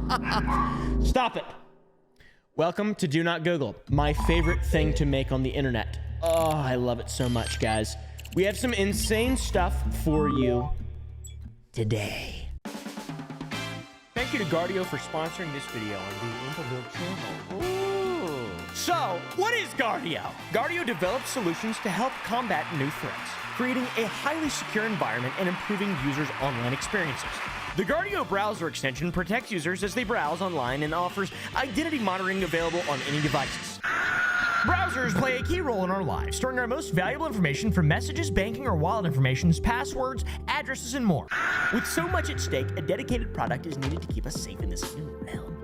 Stop it. Welcome to Do Not Google, my favorite thing to make on the internet. Oh, I love it so much, guys. We have some insane stuff for you today. Thank you to Guardio for sponsoring this video on the oompaville channel. Ooh. So, what is Guardio? Guardio develops solutions to help combat new threats, creating a highly secure environment and improving users' online experiences. The Guardio browser extension protects users as they browse online and offers identity monitoring available on any devices. Browsers play a key role in our lives, storing our most valuable information from messages, banking, or wallet information, passwords, addresses, and more. With so much at stake, a dedicated product is needed to keep us safe in this new realm.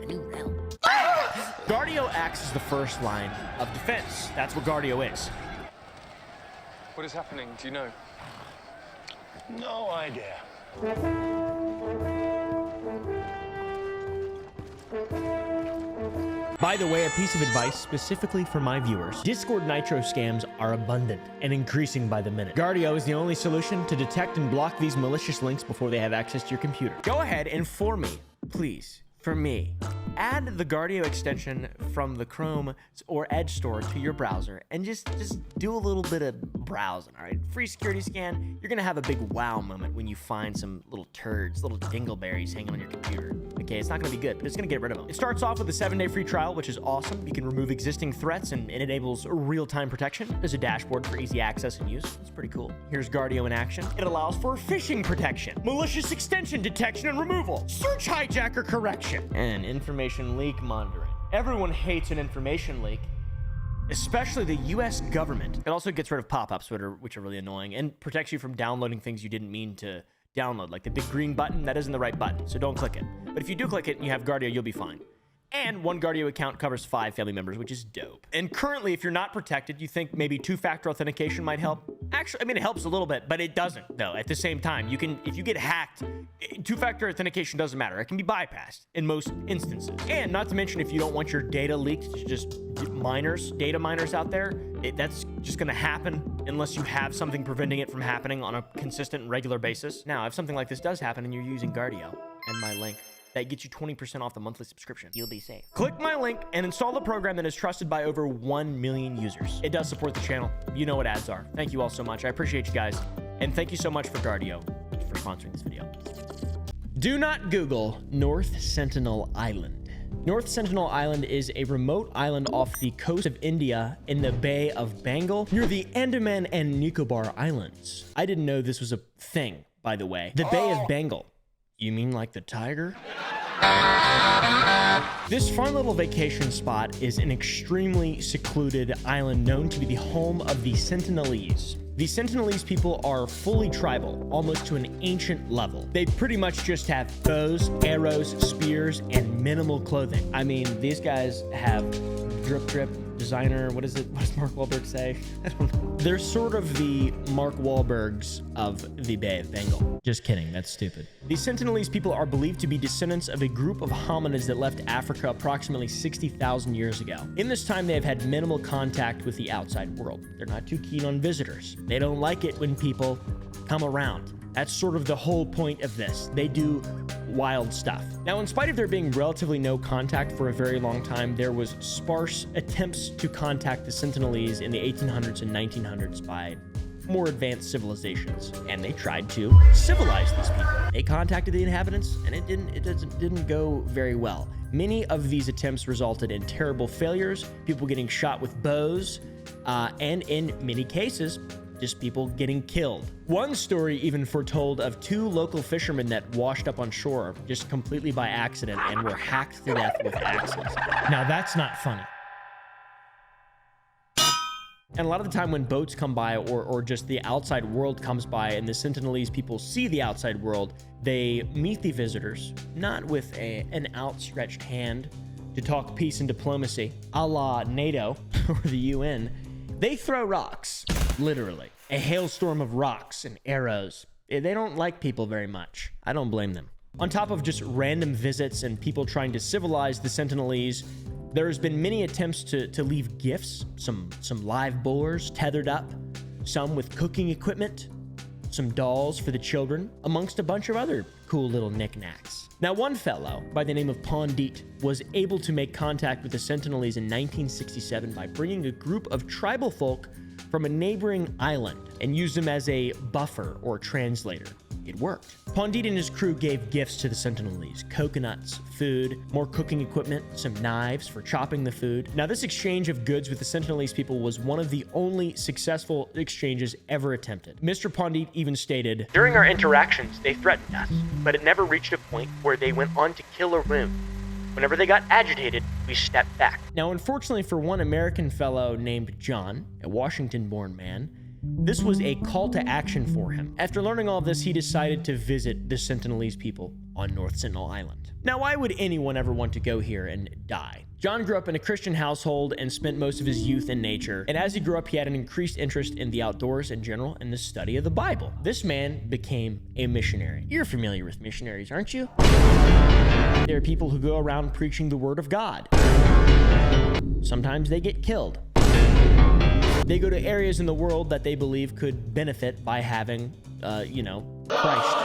Guardio acts as the first line of defense. That's what Guardio is. What is happening? Do you know? No idea. By the way, a piece of advice specifically for my viewers. Discord Nitro scams are abundant and increasing by the minute. Guardio is the only solution to detect and block these malicious links before they have access to your computer. Go ahead and for me, please, for me, add the Guardio extension from the Chrome or Edge store to your browser and just do a little bit of browsing, all right? Free security scan, you're gonna have a big wow moment when you find some little turds, little dingleberries hanging on your computer. Okay, it's not gonna be good, but it's gonna get rid of them. It starts off with a 7-day free trial, which is awesome. You can remove existing threats and it enables real-time protection. There's a dashboard for easy access and use. It's pretty cool. Here's Guardio in action. It allows for phishing protection, malicious extension detection and removal, search hijacker correction, and information leak monitoring. Everyone hates an information leak, especially the US government. It also gets rid of pop-ups, which are really annoying, and protects you from downloading things you didn't mean to download, like the big green button. That isn't the right button, so don't click it. But if you do click it and you have Guardio, you'll be fine. And one Guardio account covers 5 family members, which is dope. And currently, if you're not protected, you think maybe 2-factor authentication might help. Actually, I mean, it helps a little bit, but it doesn't, though. At the same time, if you get hacked, 2-factor authentication doesn't matter. It can be bypassed in most instances. And not to mention, if you don't want your data leaked to just data miners out there, that's just gonna happen unless you have something preventing it from happening on a consistent and regular basis. Now, if something like this does happen and you're using Guardio and my link, that gets you 20% off the monthly subscription. You'll be safe. Click my link and install the program that is trusted by over 1 million users. It does support the channel. You know what ads are. Thank you all so much. I appreciate you guys. And thank you so much for Guardio for sponsoring this video. Do not Google North Sentinel Island. North Sentinel Island is a remote island off the coast of India in the Bay of Bengal near the Andaman and Nicobar Islands. I didn't know this was a thing, by the way. The Bay of Bengal. You mean like the tiger? This fun little vacation spot is an extremely secluded island known to be the home of the Sentinelese. The Sentinelese people are fully tribal, almost to an ancient level. They pretty much just have bows, arrows, spears, and minimal clothing. I mean, these guys have drip, designer, what does Mark Wahlberg say? I don't know. They're sort of the Mark Wahlbergs of the Bay of Bengal. Just kidding, that's stupid. The Sentinelese people are believed to be descendants of a group of hominids that left Africa approximately 60,000 years ago. In this time, they have had minimal contact with the outside world. They're not too keen on visitors. They don't like it when people come around. That's sort of the whole point of this. They do wild stuff. Now, in spite of there being relatively no contact for a very long time, there was sparse attempts to contact the Sentinelese in the 1800s and 1900s by more advanced civilizations, and they tried to civilize these people. They contacted the inhabitants, and it didn't go very well. Many of these attempts resulted in terrible failures, people getting shot with bows, and in many cases, just people getting killed. One story even foretold of 2 local fishermen that washed up on shore just completely by accident and were hacked to death with axes. Now that's not funny. And a lot of the time when boats come by or just the outside world comes by and the Sentinelese people see the outside world, they meet the visitors, not with an outstretched hand to talk peace and diplomacy, a la NATO or the UN. They throw rocks, literally. A hailstorm of rocks and arrows. They don't like people very much. I don't blame them. On top of just random visits and people trying to civilize the Sentinelese, there's been many attempts to leave gifts, some live boars tethered up, some with cooking equipment, some dolls for the children, amongst a bunch of other cool little knickknacks. Now, one fellow by the name of Pandit was able to make contact with the Sentinelese in 1967 by bringing a group of tribal folk from a neighboring island and used them as a buffer or translator. It worked. Pandit and his crew gave gifts to the Sentinelese: coconuts, food, more cooking equipment, some knives for chopping the food. Now, this exchange of goods with the Sentinelese people was one of the only successful exchanges ever attempted. Mr. Pandit even stated, "During our interactions, they threatened us, but it never reached a point where they went on to kill or wound. Whenever they got agitated, we stepped back." Now, unfortunately for one American fellow named John, a Washington-born man, this was a call to action for him. After learning all of this, he decided to visit the Sentinelese people on North Sentinel Island. Now, why would anyone ever want to go here and die? John grew up in a Christian household and spent most of his youth in nature, and as he grew up, he had an increased interest in the outdoors in general and the study of the Bible. This man became a missionary. You're familiar with missionaries, aren't you? There are people who go around preaching the word of God. Sometimes they get killed. They go to areas in the world that they believe could benefit by having, Christ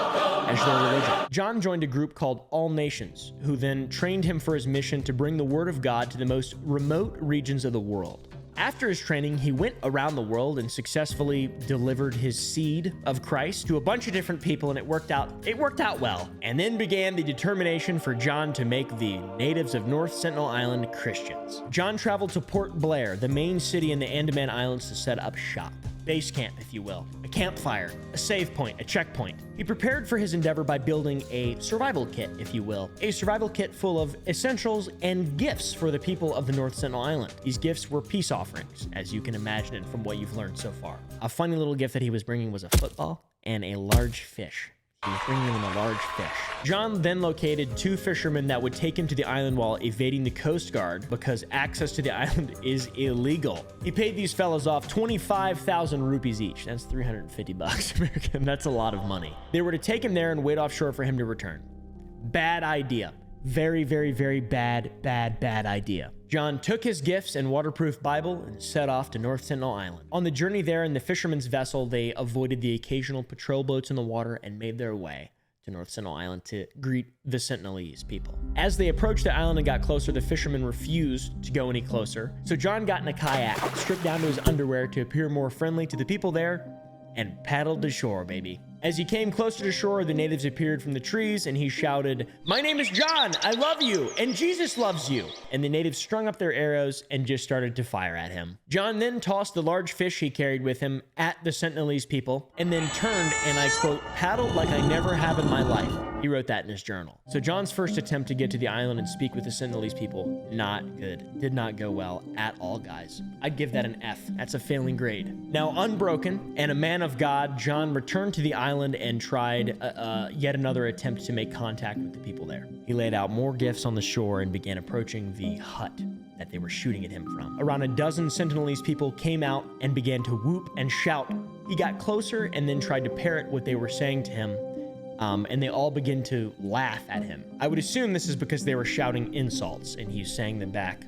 as their religion. John joined a group called All Nations, who then trained him for his mission to bring the word of God to the most remote regions of the world. After his training, he went around the world and successfully delivered his seed of Christ to a bunch of different people, and it worked out well. And then began the determination for John to make the natives of North Sentinel Island Christians. John traveled to Port Blair, the main city in the Andaman Islands, to set up shop. Base camp, if you will. A campfire, a save point, a checkpoint. He prepared for his endeavor by building a survival kit, if you will. A survival kit full of essentials and gifts for the people of the North Sentinel Island. These gifts were peace offerings, as you can imagine it from what you've learned so far. A funny little gift that he was bringing was a football and a large fish. He was bringing them a large fish. John then located 2 fishermen that would take him to the island while evading the Coast Guard because access to the island is illegal. He paid these fellows off 25,000 rupees each. That's 350 bucks American. That's a lot of money. They were to take him there and wait offshore for him to return. Bad idea. Very, very, very bad idea. John took his gifts and waterproof Bible and set off to North Sentinel Island. On the journey there in the fisherman's vessel, they avoided the occasional patrol boats in the water and made their way to North Sentinel Island to greet the Sentinelese people. As they approached the island and got closer, the fishermen refused to go any closer. So John got in a kayak, stripped down to his underwear to appear more friendly to the people there, and paddled to shore, baby. As he came closer to shore, the natives appeared from the trees and he shouted, "My name is John, I love you, and Jesus loves you." And the natives strung up their arrows and just started to fire at him. John then tossed the large fish he carried with him at the Sentinelese people and then turned and, I quote, "paddled like I never have in my life." He wrote that in his journal. So John's first attempt to get to the island and speak with the Sentinelese people, not good. Did not go well at all, guys. I'd give that an F. That's a failing grade. Now, unbroken and a man of God, John returned to the island and tried yet another attempt to make contact with the people there. He laid out more gifts on the shore and began approaching the hut that they were shooting at him from. Around a dozen Sentinelese people came out and began to whoop and shout. He got closer and then tried to parrot what they were saying to him. And they all begin to laugh at him. I would assume this is because they were shouting insults and he's saying them back.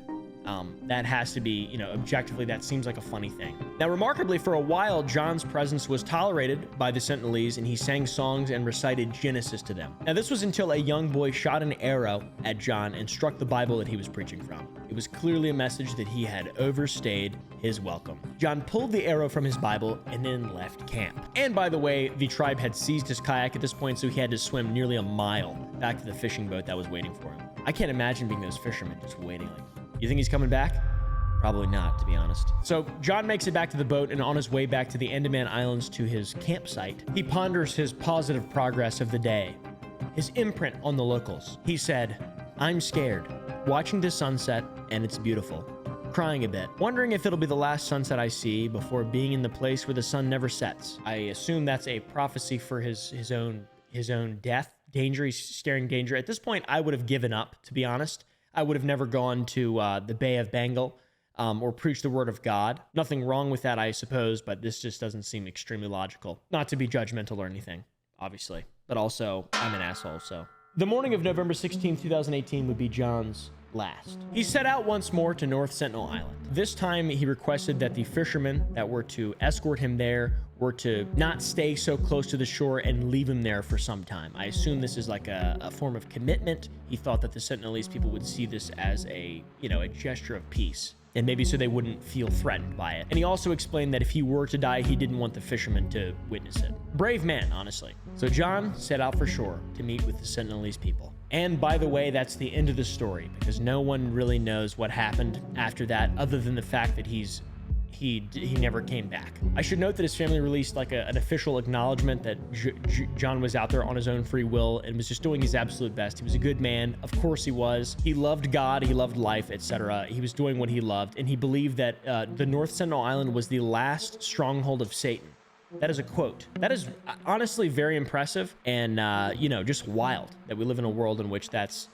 That has to be, objectively, that seems like a funny thing. Now, remarkably, for a while, John's presence was tolerated by the Sentinelese and he sang songs and recited Genesis to them. Now, this was until a young boy shot an arrow at John and struck the Bible that he was preaching from. It was clearly a message that he had overstayed his welcome. John pulled the arrow from his Bible and then left camp. And by the way, the tribe had seized his kayak at this point, so he had to swim nearly a mile back to the fishing boat that was waiting for him. I can't imagine being those fishermen just waiting like, you think he's coming back? Probably not, to be honest. So John makes it back to the boat, and on his way back to the Andaman Islands to his campsite, he ponders his positive progress of the day, his imprint on the locals. He said, "I'm scared, watching the sunset, and it's beautiful. Crying a bit, wondering if it'll be the last sunset I see before being in the place where the sun never sets." I assume that's a prophecy for his own death. Danger, he's staring danger. At this point, I would have given up, to be honest. I would have never gone to the Bay of Bengal or preached the word of God. Nothing wrong with that, I suppose, but this just doesn't seem extremely logical. Not to be judgmental or anything, obviously, but also I'm an asshole, so. The morning of November 16, 2018 would be John's last. He set out once more to North Sentinel Island. This time, he requested that the fishermen that were to escort him there were to not stay so close to the shore and leave him there for some time. I assume this is like a form of commitment. He thought that the Sentinelese people would see this as a, you know, a gesture of peace, and maybe so they wouldn't feel threatened by it. And he also explained that if he were to die, he didn't want the fishermen to witness it. Brave man, honestly. So John set out for shore to meet with the Sentinelese people. And by the way, that's the end of the story, because no one really knows what happened after that, other than the fact that he never came back. I should note that his family released like an official acknowledgement that John was out there on his own free will and was just doing his absolute best. He was a good man. Of course he was. He loved God. He loved life, etc. He was doing what he loved. And he believed that the North Sentinel Island was the last stronghold of Satan. That is a quote. That is honestly very impressive and, you know, just wild that we live in a world in which that's,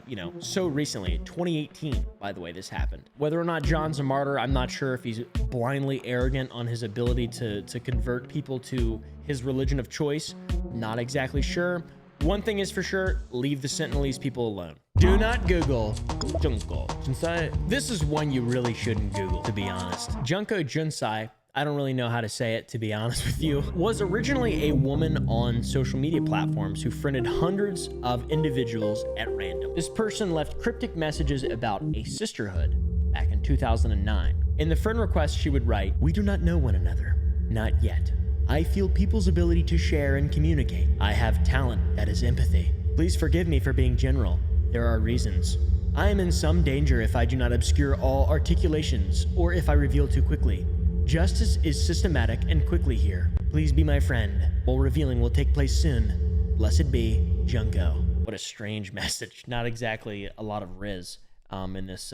you know, so recently, 2018, by the way, this happened. Whether or not John's a martyr, I'm not sure if he's blindly arrogant on his ability to convert people to his religion of choice. Not exactly sure. One thing is for sure, leave the Sentinelese people alone. Do not Google Junko Jensai. This is one you really shouldn't Google, to be honest. Junko Jensai, I don't really know how to say it, to be honest with you, was originally a woman on social media platforms who friended hundreds of individuals at random. This person left cryptic messages about a sisterhood back in 2009. In the friend request, she would write, "We do not know one another, not yet. I feel people's ability to share and communicate. I have talent that is empathy. Please forgive me for being general. There are reasons. I am in some danger if I do not obscure all articulations or if I reveal too quickly. Justice is systematic and quickly here. Please be my friend. All revealing will take place soon. Blessed be, Junko." What a strange message. Not exactly a lot of riz in this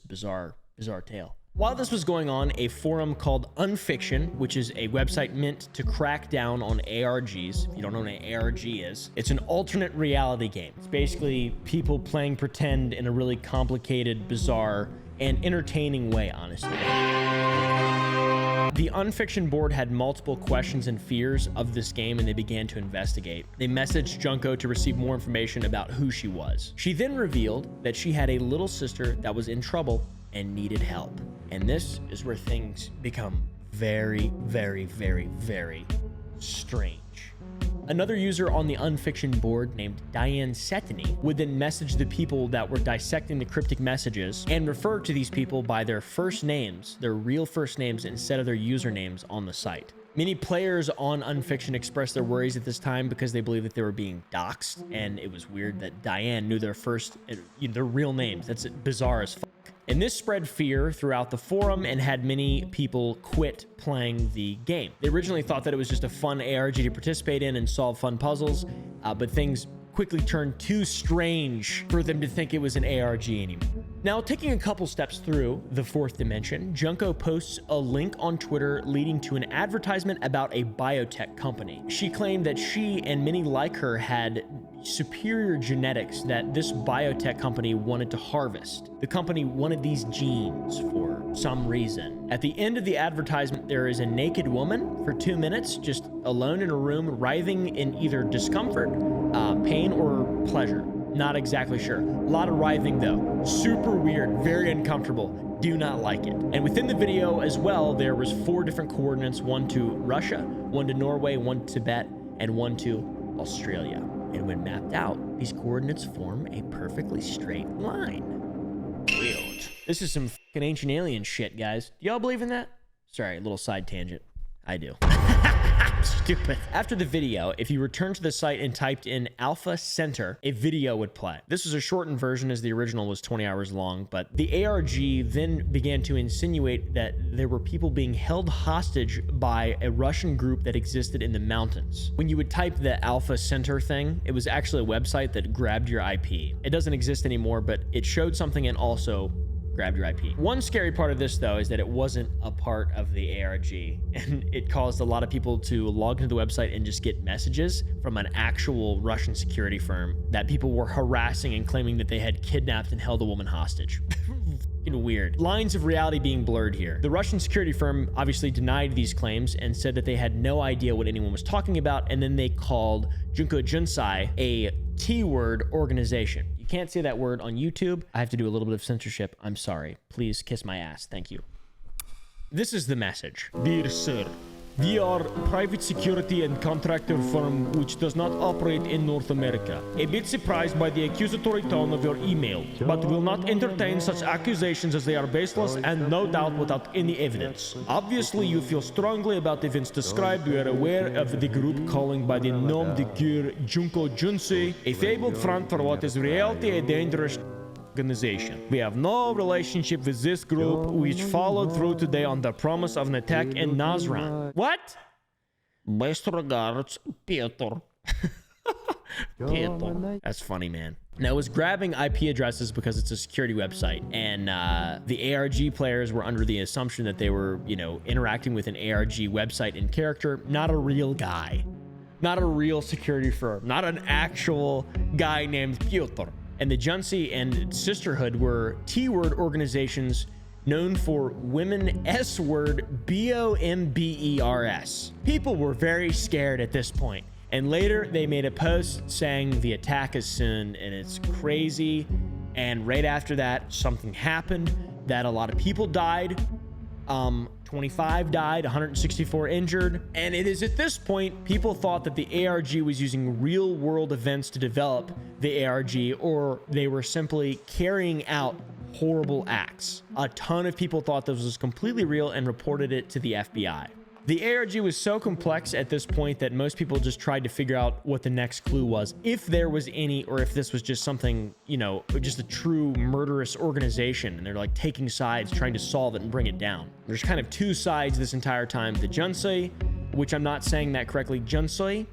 bizarre tale. While this was going on, a forum called Unfiction, which is a website meant to crack down on ARGs. If you don't know what an ARG is, it's an alternate reality game. It's basically people playing pretend in a really complicated, bizarre, and entertaining way, honestly. The Unfiction board had multiple questions and fears of this game, and they began to investigate. They messaged Junko to receive more information about who she was. She then revealed that she had a little sister that was in trouble and needed help. And this is where things become very, very, very, very strange. Another user on the Unfiction board named Diane Setany would then message the people that were dissecting the cryptic messages and refer to these people by their first names, their real first names, instead of their usernames on the site. Many players on Unfiction expressed their worries at this time because they believed that they were being doxxed, and it was weird that Diane knew their real names. That's bizarre as fuck. And this spread fear throughout the forum and had many people quit playing the game. They originally thought that it was just a fun ARG to participate in and solve fun puzzles, but things quickly turned too strange for them to think it was an ARG anymore. Now, taking a couple steps through the fourth dimension, Junko posts a link on Twitter leading to an advertisement about a biotech company. She claimed that she and many like her had superior genetics that this biotech company wanted to harvest. The company wanted these genes for some reason. At the end of the advertisement, there is a naked woman for 2 minutes, just alone in a room, writhing in either discomfort, pain, or pleasure. Not exactly sure. A lot of writhing though. Super weird, very uncomfortable. Do not like it. And within the video as well, there was 4 different coordinates, one to Russia, one to Norway, one to Tibet, and one to Australia. And when mapped out, these coordinates form a perfectly straight line. Wild. This is some fucking ancient alien shit, guys. Do y'all believe in that? Sorry, a little side tangent. I do. Stupid. After the video, if you return to the site and typed in Alpha Center, a video would play. This was a shortened version as the original was 20 hours long, but the ARG then began to insinuate that there were people being held hostage by a Russian group that existed in the mountains. When you would type the Alpha Center thing, it was actually a website that grabbed your IP. It doesn't exist anymore, but it showed something and also grabbed your IP. One scary part of this, though, is that it wasn't a part of the ARG, and it caused a lot of people to log into the website and just get messages from an actual Russian security firm that people were harassing and claiming that they had kidnapped and held a woman hostage. Weird. Lines of reality being blurred here. The Russian security firm obviously denied these claims and said that they had no idea what anyone was talking about, and then they called Junko Jensai a T-word organization. You can't say that word on YouTube. I have to do a little bit of censorship. I'm sorry. Please kiss my ass. Thank you. This is the message. Dear sir, We are private security and contractor firm which does not operate in North America. A bit surprised by the accusatory tone of your email, but will not entertain such accusations as they are baseless and no doubt without any evidence. Obviously, you feel strongly about the events described. We are aware of the group calling by the nom de guerre Junko Jensai, a fabled front for what is reality a dangerous organization. We have no relationship with this group, which followed through today on the promise of an attack in Nazran. What? Best regards, Piotr. Piotr. That's funny, man. Now, it was grabbing IP addresses because it's a security website, and the ARG players were under the assumption that they were, you know, interacting with an ARG website in character, not a real guy, not a real security firm, not an actual guy named Piotr. And the Jensai and Sisterhood were T-word organizations known for women S-word BOMBERS. People were very scared at this point. And later they made a post saying the attack is soon and it's crazy. And right after that, something happened that a lot of people died. 25 died, 164 injured. And it is at this point, people thought that the ARG was using real world events to develop the ARG, or they were simply carrying out horrible acts. A ton of people thought this was completely real and reported it to the FBI. The ARG was so complex at this point that most people just tried to figure out what the next clue was, if there was any, or if this was just something, you know, just a true murderous organization, and they're like taking sides, trying to solve it and bring it down. There's kind of two sides this entire time. The Jensai, which I'm not saying that correctly, Jensai?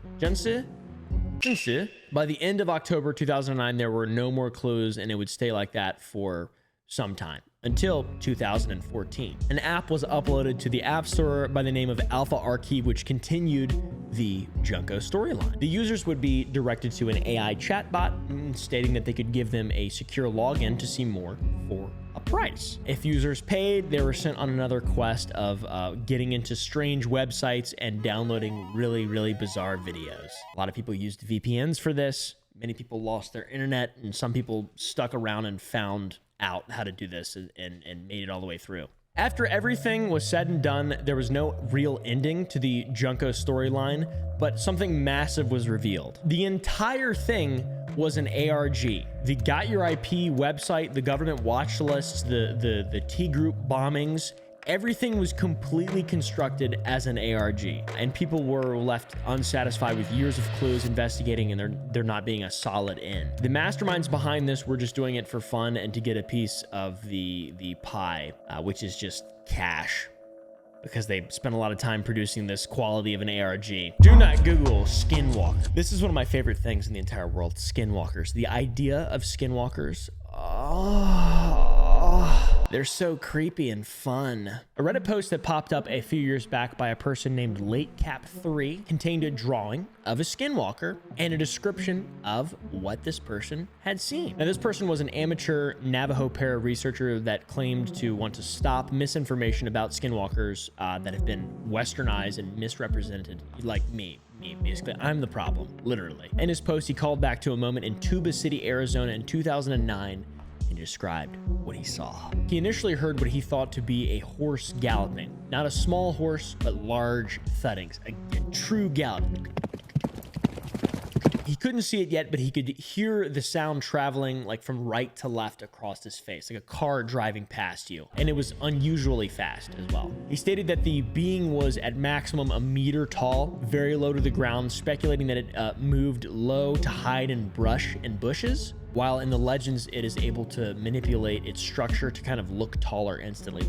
By the end of October 2009, there were no more clues, and it would stay like that for some time, until 2014. An app was uploaded to the App Store by the name of Alpha Archive, which continued the Junko storyline. The users would be directed to an AI chatbot stating that they could give them a secure login to see more for a price. If users paid, they were sent on another quest of getting into strange websites and downloading really, really bizarre videos. A lot of people used VPNs for this. Many people lost their internet, and some people stuck around and found out how to do this and made it all the way through. After everything was said and done, there was no real ending to the Junko storyline, but something massive was revealed. The entire thing was an ARG. The Got Your IP website, the government watch lists, the T group bombings, everything was completely constructed as an ARG, and people were left unsatisfied with years of clues investigating and there not being a solid end. The masterminds behind this were just doing it for fun and to get a piece of the pie, which is just cash, because they spent a lot of time producing this quality of an ARG. Do not Google Skinwalker. This is one of my favorite things in the entire world, Skinwalkers. The idea of Skinwalkers, they're so creepy and fun. A Reddit post that popped up a few years back by a person named LateCap3 contained a drawing of a Skinwalker and a description of what this person had seen. Now, this person was an amateur Navajo para researcher that claimed to want to stop misinformation about Skinwalkers that have been westernized and misrepresented, like me. Basically, I'm the problem, literally. In his post, he called back to a moment in Tuba City, Arizona in 2009 and described what he saw. He initially heard what he thought to be a horse galloping. Not a small horse, but large thuddings. A true gallop. He couldn't see it yet, but he could hear the sound traveling like from right to left across his face, like a car driving past you. And it was unusually fast as well. He stated that the being was at maximum a meter tall, very low to the ground, speculating that it moved low to hide in brush and bushes, while in the legends, it is able to manipulate its structure to kind of look taller instantly.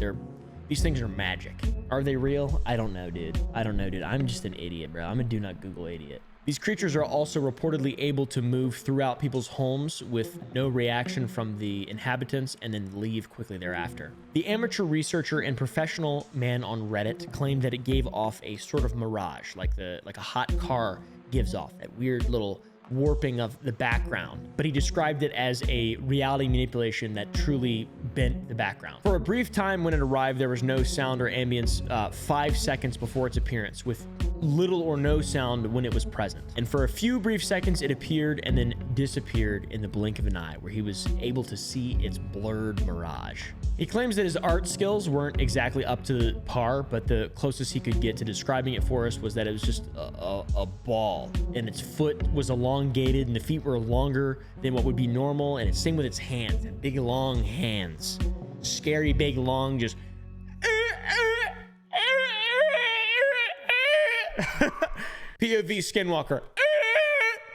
These things are magic. Are they real? I don't know, dude. I'm just an idiot, bro. I'm a do not Google idiot. These creatures are also reportedly able to move throughout people's homes with no reaction from the inhabitants and then leave quickly thereafter. The amateur researcher and professional man on Reddit claimed that it gave off a sort of mirage, like a hot car gives off, that weird little warping of the background, but he described it as a reality manipulation that truly bent the background. For a brief time when it arrived, there was no sound or ambience 5 seconds before its appearance, with little or no sound when it was present. And for a few brief seconds, it appeared and then disappeared in the blink of an eye, where he was able to see its blurred mirage. He claims that his art skills weren't exactly up to par, but the closest he could get to describing it for us was that it was just a ball, and its foot was elongated and the feet were longer than what would be normal, and it's same with its hands, big long hands, scary big long, just POV Skinwalker.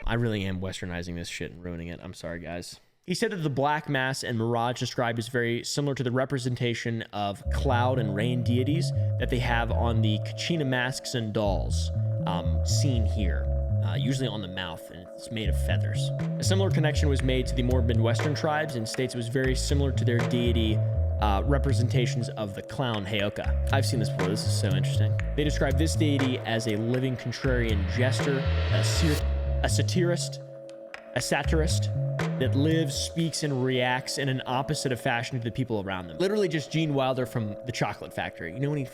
I really am westernizing this shit and ruining it. I'm sorry, guys. He said that the black mass and mirage described is very similar to the representation of cloud and rain deities that they have on the Kachina masks and dolls seen here, usually on the mouth, and it's made of feathers. A similar connection was made to the more Midwestern tribes and states it was very similar to their deity representations of the clown Heyoka. I've seen this before. This is so interesting. They describe this deity as a living contrarian jester, a satirist that lives, speaks, and reacts in an opposite of fashion to the people around them. Literally just Gene Wilder from The Chocolate Factory. You know when he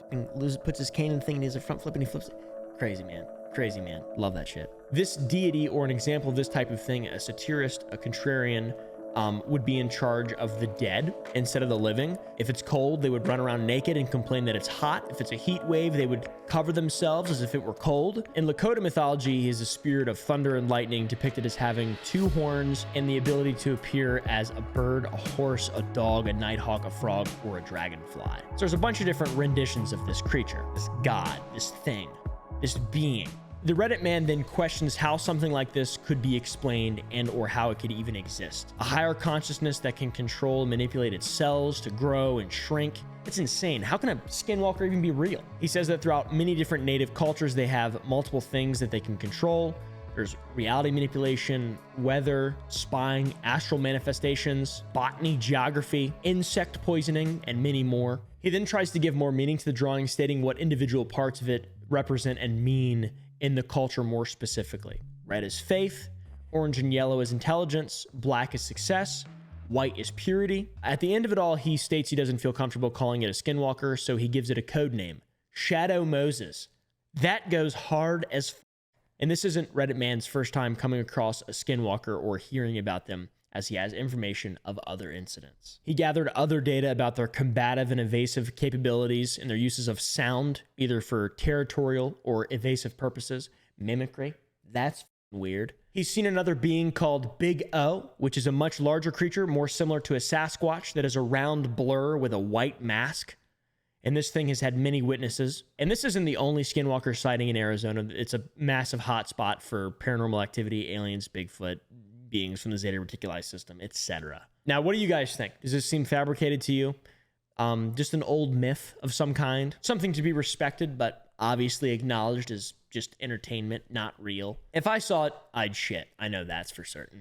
puts his cane in the thing and he does a front flip and he flips it? Crazy, man. Crazy, man. Love that shit. This deity, or an example of this type of thing, a satirist, a contrarian, would be in charge of the dead instead of the living. If it's cold, they would run around naked and complain that it's hot. If it's a heat wave, they would cover themselves as if it were cold. In Lakota mythology, he is a spirit of thunder and lightning, depicted as having 2 horns and the ability to appear as a bird, a horse, a dog, a nighthawk, a frog, or a dragonfly. So there's a bunch of different renditions of this creature, this god, this thing, this being. The Reddit man then questions how something like this could be explained and or how it could even exist. A higher consciousness that can control and manipulate its cells to grow and shrink. It's insane. How can a skinwalker even be real? He says that throughout many different native cultures, they have multiple things that they can control. There's reality manipulation, weather, spying, astral manifestations, botany, geography, insect poisoning, and many more. He then tries to give more meaning to the drawing, stating what individual parts of it represent and mean in the culture more specifically. Red is faith, orange and yellow is intelligence, black is success, white is purity. At the end of it all, he states he doesn't feel comfortable calling it a skinwalker, so he gives it a code name, Shadow Moses. That goes hard as f. And this isn't Reddit man's first time coming across a skinwalker or hearing about them, as he has information of other incidents. He gathered other data about their combative and evasive capabilities and their uses of sound, either for territorial or evasive purposes. Mimicry, that's weird. He's seen another being called Big O, which is a much larger creature, more similar to a Sasquatch, that is a round blur with a white mask. And this thing has had many witnesses. And this isn't the only skinwalker sighting in Arizona. It's a massive hotspot for paranormal activity, aliens, Bigfoot, beings from the Zeta Reticuli system, etc. Now, what do you guys think? Does this seem fabricated to you? Just an old myth of some kind? Something to be respected, but obviously acknowledged as just entertainment, not real. If I saw it, I'd shit. I know that's for certain.